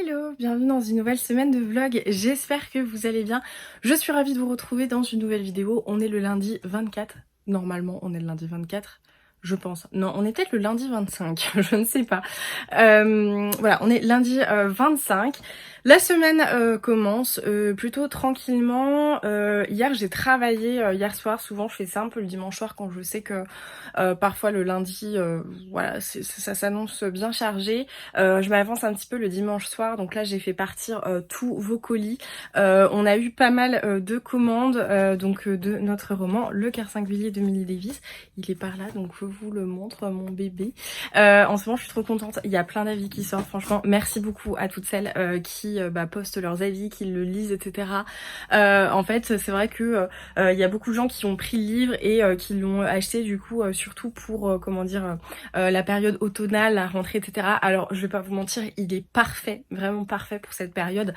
Hello, bienvenue dans une nouvelle semaine de vlog, j'espère que vous allez bien. Je suis ravie de vous retrouver dans une nouvelle vidéo. On est le lundi 24, normalement on est le lundi 24, je pense. Non, on est peut-être le lundi 25, je ne sais pas. Voilà, on est lundi 25. La semaine commence plutôt tranquillement. Hier j'ai travaillé, hier soir, souvent je fais ça un peu le dimanche soir quand je sais que parfois le lundi, voilà, ça s'annonce bien chargé. Je m'avance un petit peu le dimanche soir, donc là j'ai fait partir tous vos colis. On a eu pas mal de commandes donc de notre roman Le Cœur singulier de Millie Davis. Il est par là, donc je vous le montre, mon bébé. En ce moment je suis trop contente, il y a plein d'avis qui sortent, franchement merci beaucoup à toutes celles qui postent leurs avis, qui le lisent, etc. En fait c'est vrai que il y a beaucoup de gens qui ont pris le livre et qui l'ont acheté du coup surtout pour comment dire la période automnale, la rentrée, etc. Alors je vais pas vous mentir, il est parfait, vraiment parfait pour cette période.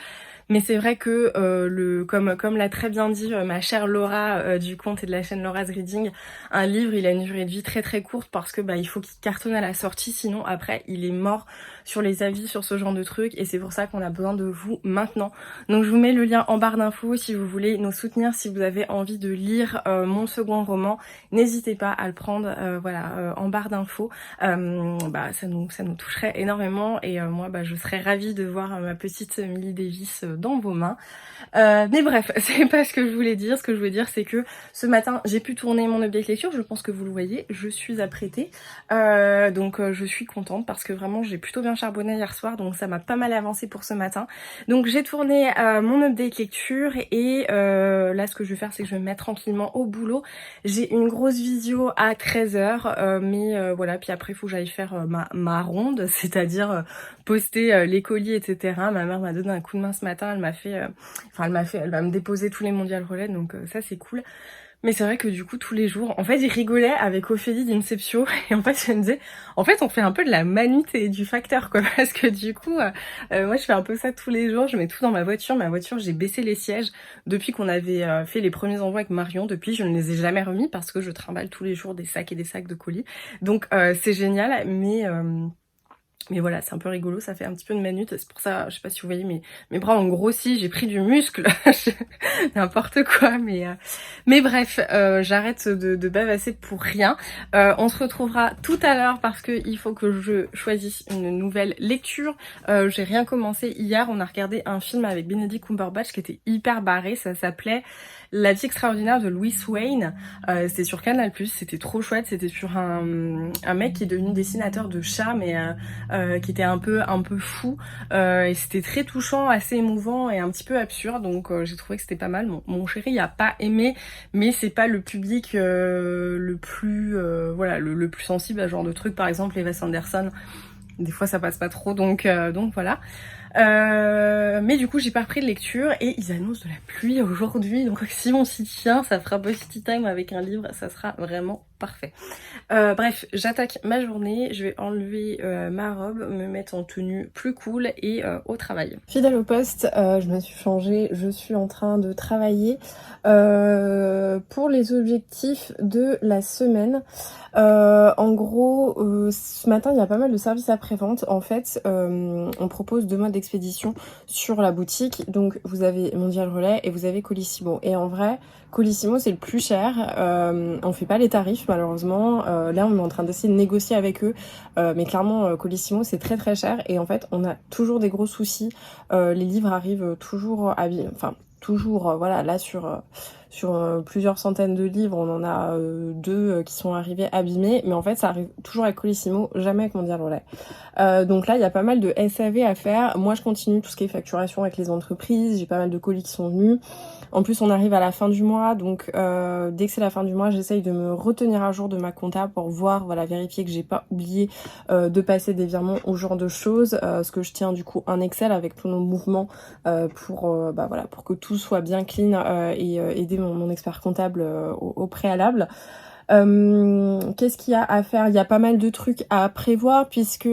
Mais c'est vrai que comme l'a très bien dit ma chère Laura du compte et de la chaîne Laura's Reading, un livre il a une durée de vie très très courte parce que il faut qu'il cartonne à la sortie, sinon après il est mort sur les avis, sur ce genre de trucs, et c'est pour ça qu'on a besoin de vous maintenant. Donc je vous mets le lien en barre d'infos si vous voulez nous soutenir, si vous avez envie de lire mon second roman, n'hésitez pas à le prendre en barre d'infos. Ça nous toucherait énormément et moi je serais ravie de voir ma petite Millie Davis dans vos mains. Mais bref, c'est pas ce que je voulais dire. Ce que je voulais dire, c'est que ce matin j'ai pu tourner mon update lecture, je pense que vous le voyez, je suis apprêtée. Donc je suis contente parce que vraiment j'ai plutôt bien charbonné hier soir, donc ça m'a pas mal avancé pour ce matin. Donc j'ai tourné mon update lecture et là ce que je vais faire c'est que je vais me mettre tranquillement au boulot. J'ai une grosse visio à 13h, mais voilà, puis après il faut que j'aille faire ma ronde, c'est-à-dire poster les colis, etc. Ma mère m'a donné un coup de main ce matin, elle va me déposer tous les mondial relais, donc ça c'est cool. Mais c'est vrai que du coup tous les jours, en fait il rigolait avec Ophélie d'Inceptio et en fait je me disais, en fait on fait un peu de la manute et du facteur quoi, parce que du coup moi je fais un peu ça tous les jours, je mets tout dans ma voiture j'ai baissé les sièges depuis qu'on avait fait les premiers envois avec Marion, depuis je ne les ai jamais remis parce que je trimballe tous les jours des sacs et des sacs de colis, donc c'est génial, mais voilà, c'est un peu rigolo, ça fait un petit peu de manute, c'est pour ça, je sais pas si vous voyez, mes bras ont grossi, j'ai pris du muscle, n'importe quoi, mais bref, j'arrête de bavasser pour rien. On se retrouvera tout à l'heure parce qu'il faut que je choisisse une nouvelle lecture. J'ai rien commencé hier, on a regardé un film avec Benedict Cumberbatch qui était hyper barré, ça s'appelait La vie extraordinaire de Louis Wayne. C'était sur Canal+, c'était trop chouette, c'était sur un mec qui est devenu dessinateur de chats, mais qui était un peu fou, et c'était très touchant, assez émouvant et un petit peu absurde, donc j'ai trouvé que c'était pas mal. Mon chéri a pas aimé, mais c'est pas le public le plus le plus sensible à ce genre de truc. Par exemple les Wes Anderson, des fois ça passe pas trop, donc voilà. Mais du coup j'ai pas repris de lecture et ils annoncent de la pluie aujourd'hui, donc si on s'y tient ça fera Bossity Time avec un livre, ça sera vraiment parfait. Bref, j'attaque ma journée, je vais enlever ma robe, me mettre en tenue plus cool et au travail. Fidèle au poste, je me suis changée, je suis en train de travailler pour les objectifs de la semaine. En gros, ce matin il y a pas mal de services après-vente. En fait, on propose 2 modes d'expédition sur la boutique. Donc vous avez Mondial Relais et vous avez Colissimo. Et en vrai, Colissimo c'est le plus cher. On fait pas les tarifs malheureusement. Là on est en train d'essayer de négocier avec eux. Mais clairement Colissimo c'est très très cher. Et en fait on a toujours des gros soucis. Les livres arrivent toujours abîmés. Enfin toujours voilà, là sur plusieurs centaines de livres, on en a 2 qui sont arrivés abîmés, mais en fait ça arrive toujours avec Colissimo, jamais avec Mondial Relais. Donc là il y a pas mal de SAV à faire. Moi je continue tout ce qui est facturation avec les entreprises, j'ai pas mal de colis qui sont venus. En plus on arrive à la fin du mois, donc dès que c'est la fin du mois j'essaye de me retenir à jour de ma compta pour voir, voilà, vérifier que j'ai pas oublié de passer des virements ou genre de choses, ce que je tiens du coup un Excel avec tous nos mouvements pour que tout soit bien clean et aider mon expert comptable au préalable. Qu'est-ce qu'il y a à faire? Il y a pas mal de trucs à prévoir puisque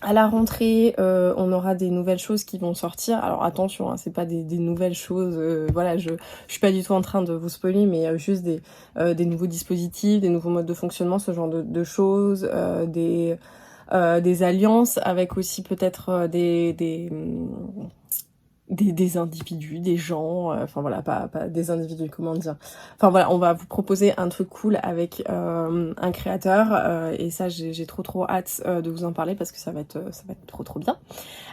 à la rentrée, on aura des nouvelles choses qui vont sortir. Alors attention, hein, c'est pas des nouvelles choses. Voilà, je suis pas du tout en train de vous spoiler, mais juste des nouveaux dispositifs, des nouveaux modes de fonctionnement, ce genre de choses, des alliances avec aussi peut-être des individus, des gens, enfin voilà, pas des individus, comment dire. Enfin voilà, on va vous proposer un truc cool avec un créateur et ça j'ai trop hâte de vous en parler parce que ça va être trop bien.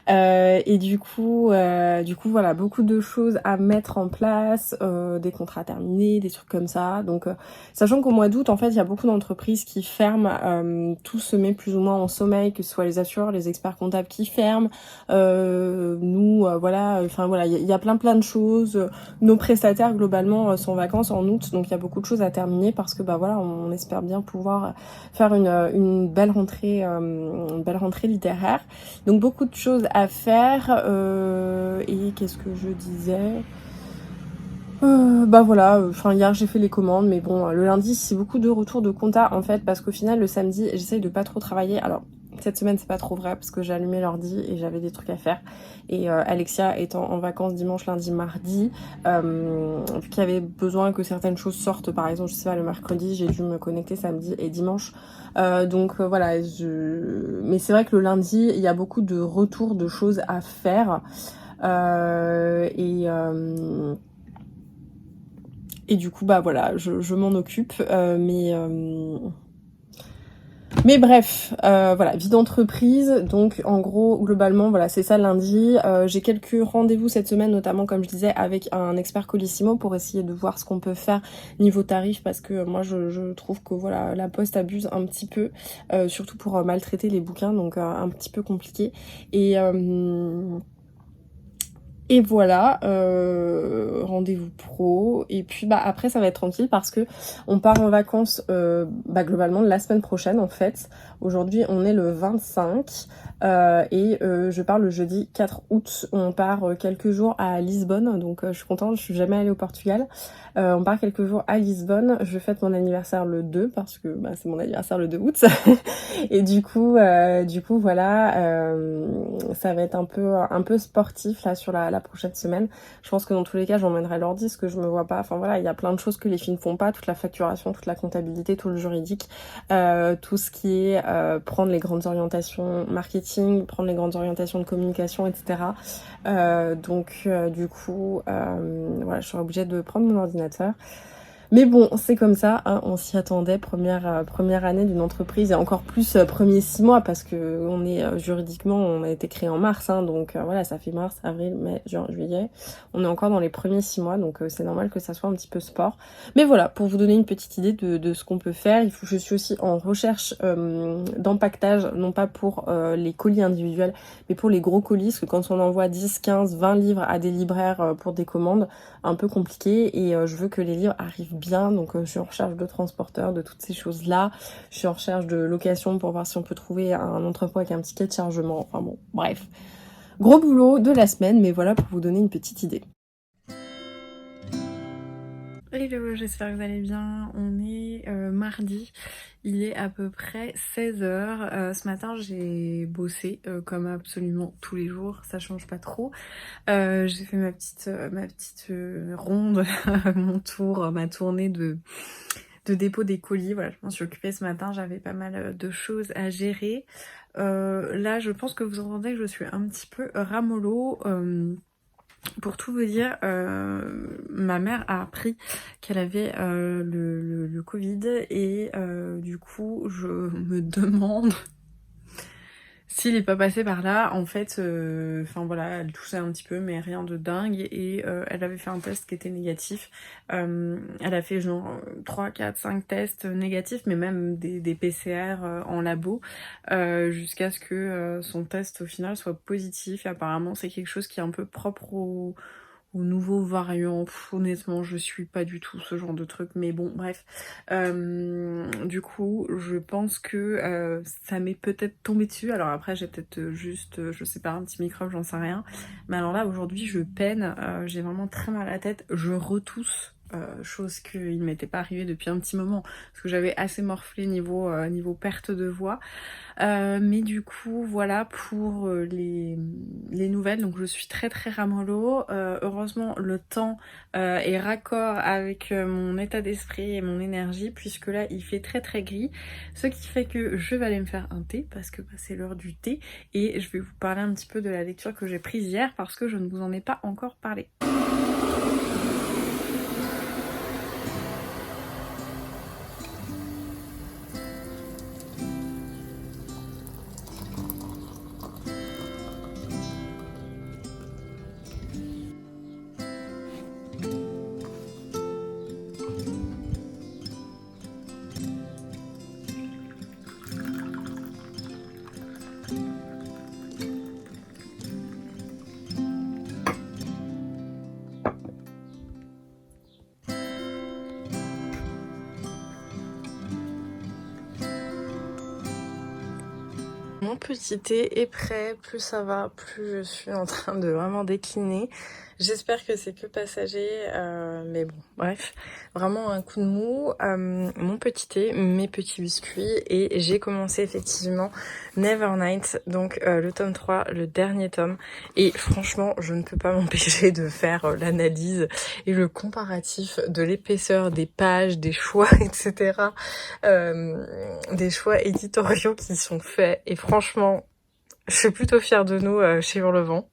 Et du coup voilà, beaucoup de choses à mettre en place, des contrats terminés, des trucs comme ça. Donc sachant qu'au mois d'août, en fait, il y a beaucoup d'entreprises qui ferment, tout se met plus ou moins en sommeil, que ce soit les assureurs, les experts comptables qui ferment, nous, voilà, enfin voilà, il y a plein de choses. Nos prestataires globalement sont en vacances en août, donc il y a beaucoup de choses à terminer parce que bah voilà, on espère bien pouvoir faire une belle rentrée littéraire. Donc beaucoup de choses à faire et qu'est-ce que je disais, bah voilà, enfin hier j'ai fait les commandes, mais bon, le lundi c'est beaucoup de retours de compta en fait, parce qu'au final le samedi j'essaye de pas trop travailler. Alors cette semaine c'est pas trop vrai parce que j'ai allumé l'ordi et j'avais des trucs à faire. Et Alexia étant en vacances dimanche, lundi, mardi, vu qu'il y avait besoin que certaines choses sortent, par exemple, je sais pas, le mercredi, j'ai dû me connecter samedi et dimanche. Donc voilà, mais c'est vrai que le lundi, il y a beaucoup de retours de choses à faire. Et du coup, bah voilà, je m'en occupe. Mais bref, voilà, vie d'entreprise. Donc en gros, globalement, voilà, c'est ça lundi. J'ai quelques rendez-vous cette semaine, notamment comme je disais, avec un expert Colissimo pour essayer de voir ce qu'on peut faire niveau tarif, parce que moi je trouve que voilà, la Poste abuse un petit peu, surtout pour maltraiter les bouquins, donc un petit peu compliqué. Et voilà, rendez-vous pro. Et puis bah après ça va être tranquille parce que on part en vacances bah, globalement la semaine prochaine en fait. Aujourd'hui on est le 25 et je pars le jeudi 4 août. On part quelques jours à Lisbonne, donc je suis contente, je suis jamais allée au Portugal. On part quelques jours à Lisbonne. Je fête mon anniversaire le 2 parce que bah, c'est mon anniversaire le 2 août. Et du coup voilà, ça va être un peu sportif là sur la prochaine semaine. Je pense que dans tous les cas j'emmènerai l'ordi parce que je me vois pas, enfin voilà, il y a plein de choses que les filles ne font pas, toute la facturation, toute la comptabilité, tout le juridique, tout ce qui est prendre les grandes orientations marketing, prendre les grandes orientations de communication, etc. Du coup voilà, je serai obligée de prendre mon ordinateur. Mais bon, c'est comme ça, hein, on s'y attendait, première année d'une entreprise, et encore plus premier 6 mois, parce que on est juridiquement, on a été créé en mars, hein, donc voilà, ça fait mars, avril, mai, juin, juillet. On est encore dans les premiers 6 mois, donc c'est normal que ça soit un petit peu sport. Mais voilà, pour vous donner une petite idée de ce qu'on peut faire, je suis aussi en recherche d'empaquetage, non pas pour les colis individuels, mais pour les gros colis, parce que quand on envoie 10, 15, 20 livres à des libraires pour des commandes, un peu compliqué, et je veux que les livres arrivent bien, donc je suis en recherche de transporteurs, de toutes ces choses là. Je suis en recherche de location pour voir si on peut trouver un entrepôt avec un ticket de chargement, enfin bon, bref, gros boulot de la semaine, mais voilà, pour vous donner une petite idée. Hello, j'espère que vous allez bien. On est mardi, il est à peu près 16h. Ce matin j'ai bossé comme absolument tous les jours, ça change pas trop. J'ai fait ma petite ronde, mon tour, ma tournée de dépôt des colis. Voilà, je m'en suis occupée ce matin, j'avais pas mal de choses à gérer. Là je pense que vous entendez que je suis un petit peu ramollo. Pour tout vous dire, ma mère a appris qu'elle avait le Covid et du coup je me demande s'il est pas passé par là. En fait, enfin voilà, elle toussait un petit peu mais rien de dingue, et elle avait fait un test qui était négatif. Elle a fait genre 3, 4, 5 tests négatifs, mais même des PCR en labo, jusqu'à ce que son test au final soit positif. Et apparemment c'est quelque chose qui est un peu propre aux nouveaux variants. Honnêtement je suis pas du tout ce genre de truc, mais bon bref. Du coup je pense que ça m'est peut-être tombé dessus. Alors après j'ai peut-être juste je sais pas, un petit microbe, j'en sais rien, mais alors là aujourd'hui je peine, j'ai vraiment très mal à la tête, je retousse. Chose qui ne m'était pas arrivée depuis un petit moment parce que j'avais assez morflé niveau perte de voix. Mais du coup voilà pour les nouvelles, donc je suis très très ramollo. Heureusement le temps est raccord avec mon état d'esprit et mon énergie, puisque là il fait très très gris, ce qui fait que je vais aller me faire un thé parce que c'est l'heure du thé, et je vais vous parler un petit peu de la lecture que j'ai prise hier parce que je ne vous en ai pas encore parlé. Mon petit thé est prêt, plus ça va, plus je suis en train de vraiment décliner. J'espère que c'est que passager, mais bon, bref, vraiment un coup de mou. Mon petit thé, mes petits biscuits, et j'ai commencé effectivement Nevernight, donc le tome 3, le dernier tome, et franchement, je ne peux pas m'empêcher de faire l'analyse et le comparatif de l'épaisseur des pages, des choix, etc., des choix éditoriaux qui sont faits, et franchement, je suis plutôt fière de nous chez Hurlevent.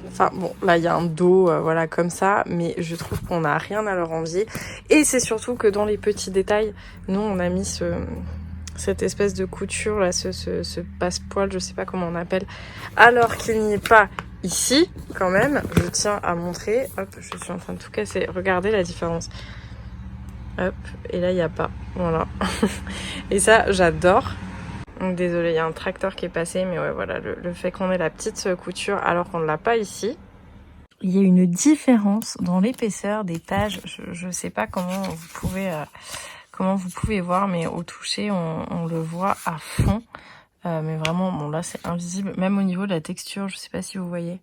Enfin bon, là il y a un dos, voilà, comme ça, mais je trouve qu'on n'a rien à leur envier. Et c'est surtout que dans les petits détails, nous on a mis cette espèce de couture là, ce passe-poil, je sais pas comment on appelle, alors qu'il n'y est pas ici, quand même. Je tiens à montrer, hop, je suis en train de tout casser, regardez la différence. Hop, et là il n'y a pas, voilà. Et ça, j'adore. Désolée, il y a un tracteur qui est passé, mais ouais, voilà, le fait qu'on ait la petite couture alors qu'on ne l'a pas ici. Il y a une différence dans l'épaisseur des pages. Je sais pas comment vous pouvez voir, mais au toucher, on le voit à fond. Mais vraiment, bon là, c'est invisible. Même au niveau de la texture, je sais pas si vous voyez.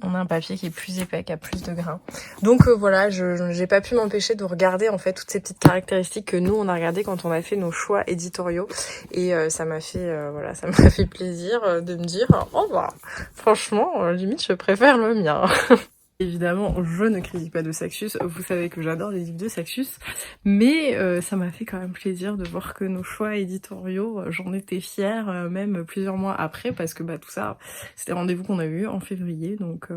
On a un papier qui est plus épais, qui a plus de grains. Donc voilà, j'ai pas pu m'empêcher de regarder en fait toutes ces petites caractéristiques que nous on a regardé quand on a fait nos choix éditoriaux, et ça m'a fait voilà, ça m'a fait plaisir de me dire oh bah franchement limite je préfère le mien. Évidemment, je ne critique pas de Saxus, vous savez que j'adore les livres de Saxus, mais ça m'a fait quand même plaisir de voir que nos choix éditoriaux, j'en étais fière, même plusieurs mois après, parce que bah tout ça, c'était rendez-vous qu'on a eu en février, donc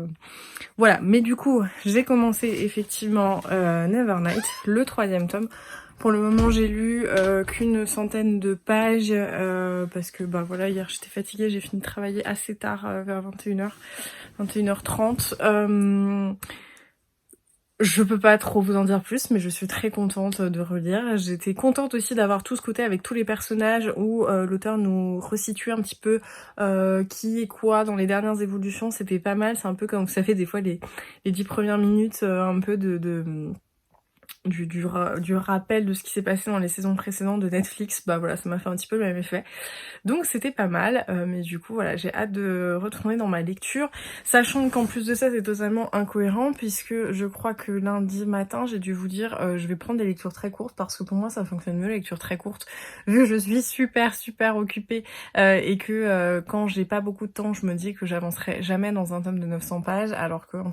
voilà. Mais du coup, j'ai commencé effectivement Nevernight, le 3e tome. Pour le moment, j'ai lu qu'une centaine de pages, parce que bah voilà, hier j'étais fatiguée, j'ai fini de travailler assez tard, vers 21h. 21h30. Je peux pas trop vous en dire plus, mais je suis très contente de relire. J'étais contente aussi d'avoir tout ce côté avec tous les personnages où l'auteur nous resitue un petit peu qui est quoi dans les dernières évolutions. C'était pas mal, c'est un peu comme vous savez des fois les 10 premières minutes un peu du rappel de ce qui s'est passé dans les saisons précédentes de Netflix. Bah voilà, ça m'a fait un petit peu le même effet. Donc c'était pas mal, mais du coup voilà, j'ai hâte de retourner dans ma lecture, sachant qu'en plus de ça c'est totalement incohérent, puisque je crois que lundi matin j'ai dû vous dire je vais prendre des lectures très courtes, parce que pour moi ça fonctionne mieux les lectures très courtes, vu que je suis super occupée, et que quand j'ai pas beaucoup de temps je me dis que j'avancerai jamais dans un tome de 900 pages, alors qu'un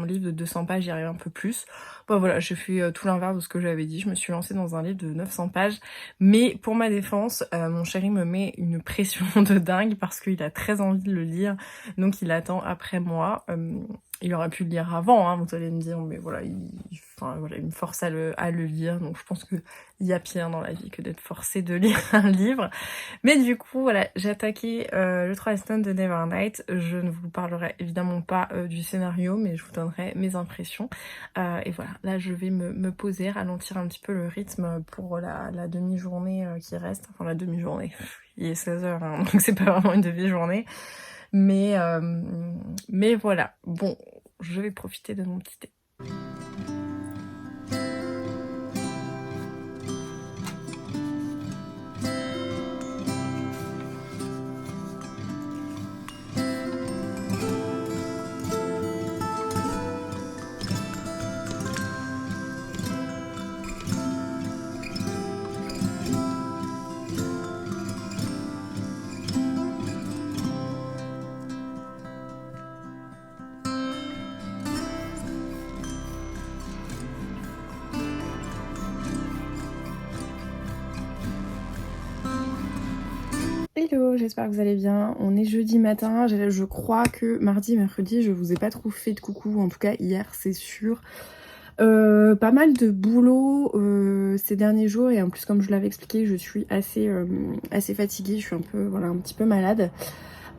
livre de 200 pages j'y arrive un peu plus. Bon voilà, j'ai fait tout l'inverse de ce que j'avais dit, je me suis lancée dans un livre de 900 pages, mais pour ma défense, mon chéri me met une pression de dingue parce qu'il a très envie de le lire, donc il attend après moi. Il aurait pu le lire avant, hein, vous allez me dire, mais voilà, il me force à le lire, donc je pense qu'il y a pire dans la vie que d'être forcé de lire un livre. Mais du coup, voilà, j'ai attaqué le 3e tome de Nevernight. Je ne vous parlerai évidemment pas du scénario, mais je vous donnerai mes impressions. Et voilà, là je vais me poser, ralentir un petit peu le rythme pour la demi-journée qui reste, enfin la demi-journée, il est 16h, hein, donc c'est pas vraiment une demi-journée. Mais voilà, bon, je vais profiter de mon petit thé. Hello, j'espère que vous allez bien. On est jeudi matin, je crois que mardi, mercredi, je vous ai pas trop fait de coucou, en tout cas hier c'est sûr. Pas mal de boulot ces derniers jours et en plus comme je l'avais expliqué, je suis assez fatiguée, je suis un peu, voilà, un petit peu malade.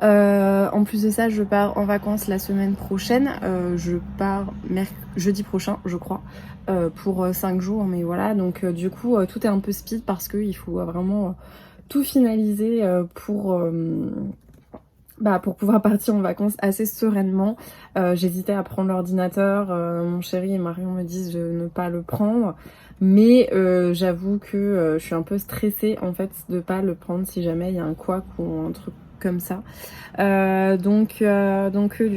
En plus de ça, je pars en vacances la semaine prochaine. Je pars jeudi prochain, je crois, pour 5 jours. Mais voilà, donc du coup, tout est un peu speed parce qu'il faut vraiment tout finaliser pour pouvoir partir en vacances assez sereinement. J'hésitais à prendre l'ordinateur. Mon chéri et Marion me disent de ne pas le prendre. Mais j'avoue que je suis un peu stressée en fait de pas le prendre si jamais il y a un couac ou un truc comme ça. Du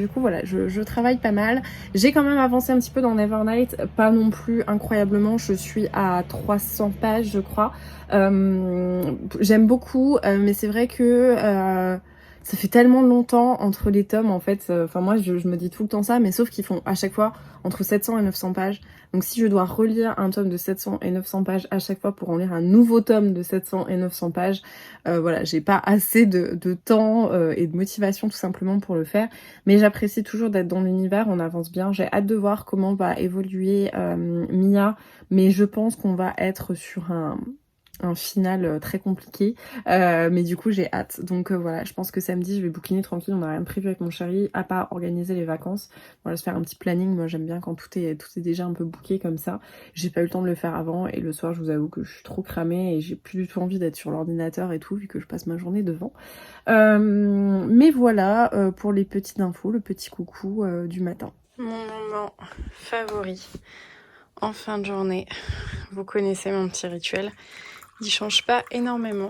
coup voilà, je travaille pas mal. J'ai quand même avancé un petit peu dans Nevernight, pas non plus incroyablement, je suis à 300 pages je crois. J'aime beaucoup, mais c'est vrai que ça fait tellement longtemps entre les tomes en fait, enfin moi je me dis tout le temps ça, mais sauf qu'ils font à chaque fois entre 700 et 900 pages. Donc si je dois relire un tome de 700 et 900 pages à chaque fois pour en lire un nouveau tome de 700 et 900 pages, voilà, j'ai pas assez de temps et de motivation tout simplement pour le faire. Mais j'apprécie toujours d'être dans l'univers, on avance bien. J'ai hâte de voir comment va évoluer Mia, mais je pense qu'on va être sur un final très compliqué, mais du coup j'ai hâte. Donc voilà, je pense que samedi je vais bouquiner tranquille, on n'a rien de prévu avec mon chéri à part organiser les vacances. Voilà, se faire un petit planning, moi j'aime bien quand tout est déjà un peu booké comme ça. J'ai pas eu le temps de le faire avant et le soir je vous avoue que je suis trop cramée et j'ai plus du tout envie d'être sur l'ordinateur et tout vu que je passe ma journée devant. Mais voilà pour les petites infos, le petit coucou du matin. Mon moment favori en fin de journée, vous connaissez mon petit rituel. Il change pas énormément.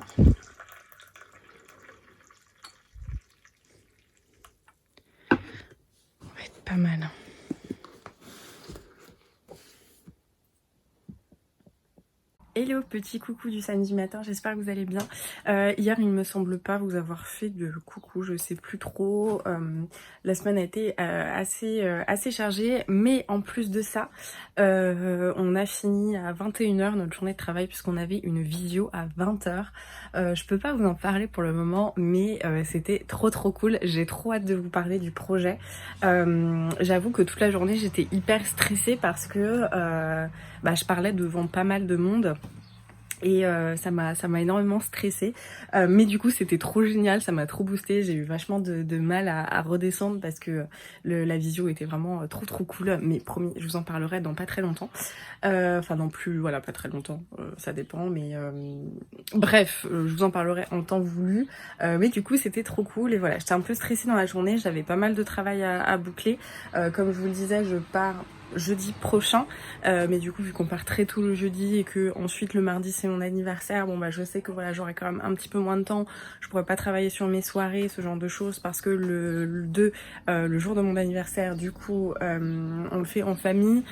On va être pas mal. Hello, petit coucou du samedi matin, j'espère que vous allez bien. Hier, il me semble pas vous avoir fait de coucou, je sais plus trop. La semaine a été assez chargée, mais en plus de ça, on a fini à 21h notre journée de travail puisqu'on avait une visio à 20h. Je peux pas vous en parler pour le moment, mais c'était trop cool. J'ai trop hâte de vous parler du projet. J'avoue que toute la journée, j'étais hyper stressée parce que je parlais devant pas mal de monde. Et ça m'a énormément stressée, mais du coup c'était trop génial, ça m'a trop boosté. J'ai eu vachement de mal à redescendre parce que la visio était vraiment trop cool, mais promis je vous en parlerai dans pas très longtemps, enfin non plus, voilà, pas très longtemps, ça dépend, mais bref, je vous en parlerai en temps voulu, mais du coup c'était trop cool. Et voilà, j'étais un peu stressée dans la journée, j'avais pas mal de travail à boucler, comme je vous le disais, je pars jeudi prochain, mais du coup vu qu'on part très tôt le jeudi et que ensuite le mardi c'est mon anniversaire, bon bah je sais que voilà, j'aurai quand même un petit peu moins de temps, je pourrais pas travailler sur mes soirées, ce genre de choses, parce que le jour de mon anniversaire du coup on le fait en famille.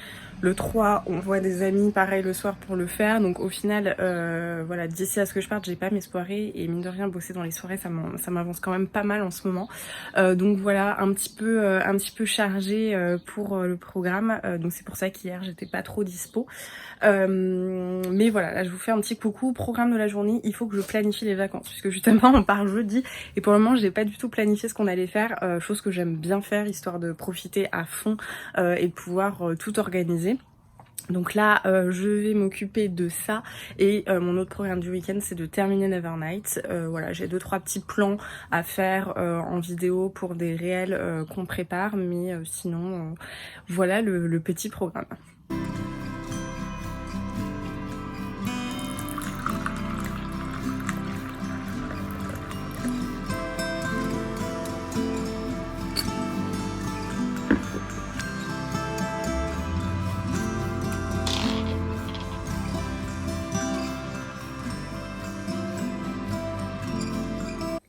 Le 3, on voit des amis, pareil le soir pour le faire. Donc au final, voilà, d'ici à ce que je parte, j'ai pas mes soirées. Et mine de rien, bosser dans les soirées, ça m'avance quand même pas mal en ce moment. Donc voilà, un petit peu chargé pour le programme. Donc c'est pour ça qu'hier, j'étais pas trop dispo. Mais voilà, là je vous fais un petit coucou. Programme de la journée, il faut que je planifie les vacances. Puisque justement, on part jeudi. Et pour le moment, j'ai pas du tout planifié ce qu'on allait faire. Chose que j'aime bien faire, histoire de profiter à fond et de pouvoir tout organiser. Donc là, je vais m'occuper de ça et mon autre programme du week-end, c'est de terminer Nevernight. Voilà, j'ai 2-3 petits plans à faire en vidéo pour des réels qu'on prépare, mais sinon, voilà le petit programme.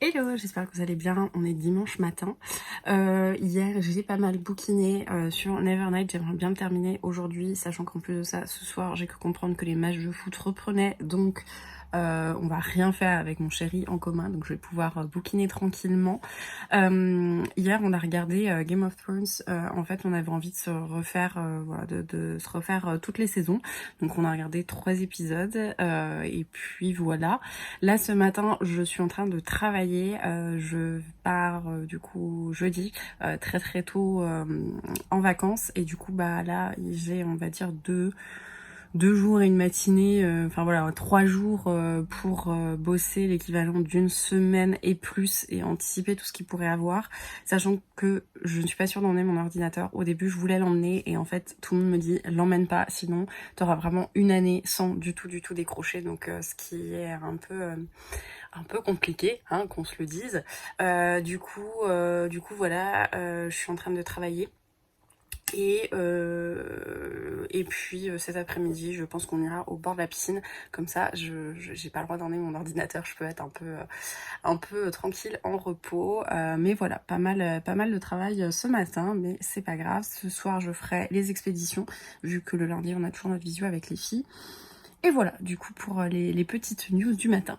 Hello, j'espère que vous allez bien, on est dimanche matin. Hier j'ai pas mal bouquiné sur Nevernight, j'aimerais bien le terminer aujourd'hui, sachant qu'en plus de ça, ce soir j'ai cru comprendre que les matchs de foot reprenaient, donc On va rien faire avec mon chéri en commun, donc je vais pouvoir bouquiner tranquillement. Hier on a regardé Game of Thrones. En fait on avait envie de se refaire voilà, de se refaire toutes les saisons, donc on a regardé 3 épisodes et puis voilà. Là ce matin je suis en train de travailler, je pars du coup jeudi très très tôt en vacances, et du coup bah là j'ai on va dire deux jours et une matinée, enfin voilà, 3 jours pour bosser l'équivalent d'une semaine et plus, et anticiper tout ce qu'il pourrait avoir, sachant que je ne suis pas sûre d'emmener mon ordinateur. Au début je voulais l'emmener et en fait tout le monde me dit l'emmène pas, sinon t'auras vraiment une année sans du tout décrocher, donc ce qui est un peu compliqué, hein, qu'on se le dise. Du coup voilà, je suis en train de travailler. Et puis cet après-midi, je pense qu'on ira au bord de la piscine. Comme ça, j'ai pas le droit d'emmener mon ordinateur. Je peux être un peu tranquille en repos. Mais voilà, pas mal de travail ce matin, mais c'est pas grave. Ce soir, je ferai les expéditions, vu que le lundi, on a toujours notre visio avec les filles. Et voilà, du coup, pour les petites news du matin.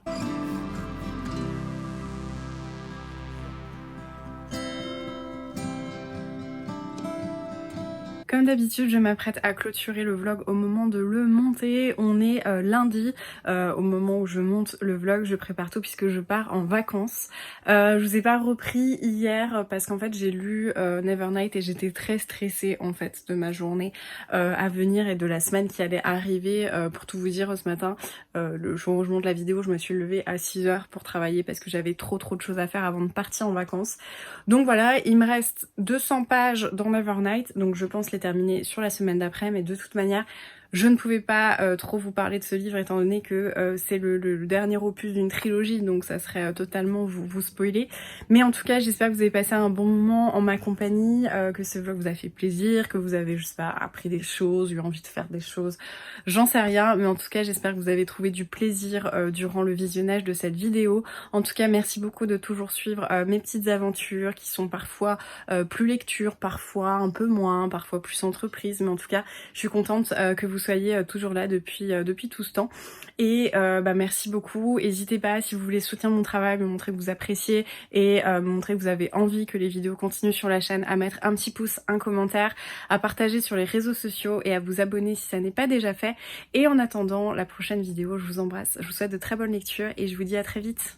Comme d'habitude, je m'apprête à clôturer le vlog au moment de le monter. On est lundi, au moment où je monte le vlog, je prépare tout puisque je pars en vacances. Je vous ai pas repris hier parce qu'en fait j'ai lu Nevernight et j'étais très stressée en fait de ma journée à venir et de la semaine qui allait arriver. Pour tout vous dire, ce matin, le jour où je monte la vidéo, je me suis levée à 6h pour travailler parce que j'avais trop de choses à faire avant de partir en vacances. Donc voilà, il me reste 200 pages dans Nevernight, donc je pense les terminer sur la semaine d'après, mais de toute manière je ne pouvais pas trop vous parler de ce livre étant donné que c'est le dernier opus d'une trilogie, donc ça serait totalement vous spoiler. Mais en tout cas, j'espère que vous avez passé un bon moment en ma compagnie, que ce vlog vous a fait plaisir, que vous avez, je sais pas, appris des choses, eu envie de faire des choses, j'en sais rien. Mais en tout cas, j'espère que vous avez trouvé du plaisir durant le visionnage de cette vidéo. En tout cas, merci beaucoup de toujours suivre mes petites aventures qui sont parfois plus lecture, parfois un peu moins, parfois plus entreprise. Mais en tout cas, je suis contente que vous soyez toujours là depuis tout ce temps. Et merci beaucoup. N'hésitez pas, si vous voulez soutenir mon travail, me montrer que vous appréciez et me montrer que vous avez envie que les vidéos continuent sur la chaîne, à mettre un petit pouce, un commentaire, à partager sur les réseaux sociaux et à vous abonner si ça n'est pas déjà fait. Et en attendant la prochaine vidéo, je vous embrasse, je vous souhaite de très bonnes lectures et je vous dis à très vite.